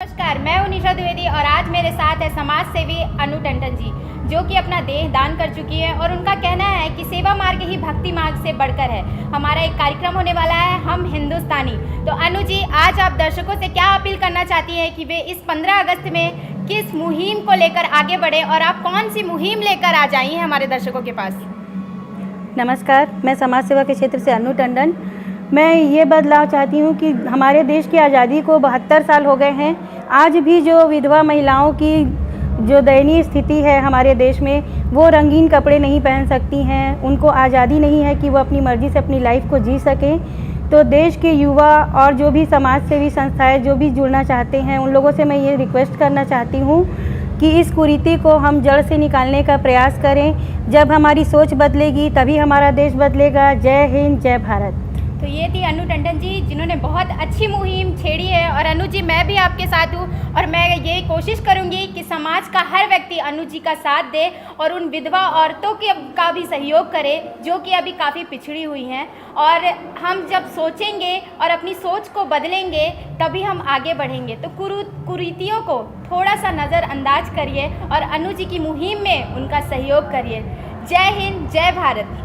नमस्कार, मैं हूं निशा द्विवेदी और आज मेरे साथ है समाज सेवी अनु टंडन जी, जो कि अपना देह दान कर चुकी है और उनका कहना है कि सेवा मार्ग ही भक्ति मार्ग से बढ़कर है। हमारा एक कार्यक्रम होने वाला है, हम हिंदुस्तानी। तो अनु जी, आज आप दर्शकों से क्या अपील करना चाहती हैं कि वे इस 15 अगस्त में किस मुहिम को लेकर आगे बढ़े और आप कौन सी मुहिम लेकर आ जाई हैं हमारे दर्शकों के पास? नमस्कार, मैं समाज सेवा के क्षेत्र से अनु टंडन। मैं ये बदलाव चाहती हूँ कि हमारे देश की आज़ादी को 72 साल हो गए हैं। आज भी जो विधवा महिलाओं की जो दयनीय स्थिति है हमारे देश में, वो रंगीन कपड़े नहीं पहन सकती हैं, उनको आज़ादी नहीं है कि वो अपनी मर्ज़ी से अपनी लाइफ को जी सकें। तो देश के युवा और जो भी समाज सेवी संस्थाएं जो भी जुड़ना चाहते हैं, उन लोगों से मैं ये रिक्वेस्ट करना चाहती हूँ कि इस कुरीति को हम जड़ से निकालने का प्रयास करें। जब हमारी सोच बदलेगी तभी हमारा देश बदलेगा। जय हिंद, जय भारत। तो ये थी अनु टंडन जी, जिन्होंने बहुत अच्छी मुहिम छेड़ी है। और अनु जी, मैं भी आपके साथ हूँ और मैं ये कोशिश करूँगी कि समाज का हर व्यक्ति अनु जी का साथ दे और उन विधवा औरतों का भी सहयोग करे जो कि अभी काफ़ी पिछड़ी हुई हैं। और हम जब सोचेंगे और अपनी सोच को बदलेंगे तभी हम आगे बढ़ेंगे। तो कुरीतियों को थोड़ा सा नज़रअंदाज करिए और अनु जी की मुहिम में उनका सहयोग करिए। जय हिंद, जय भारत।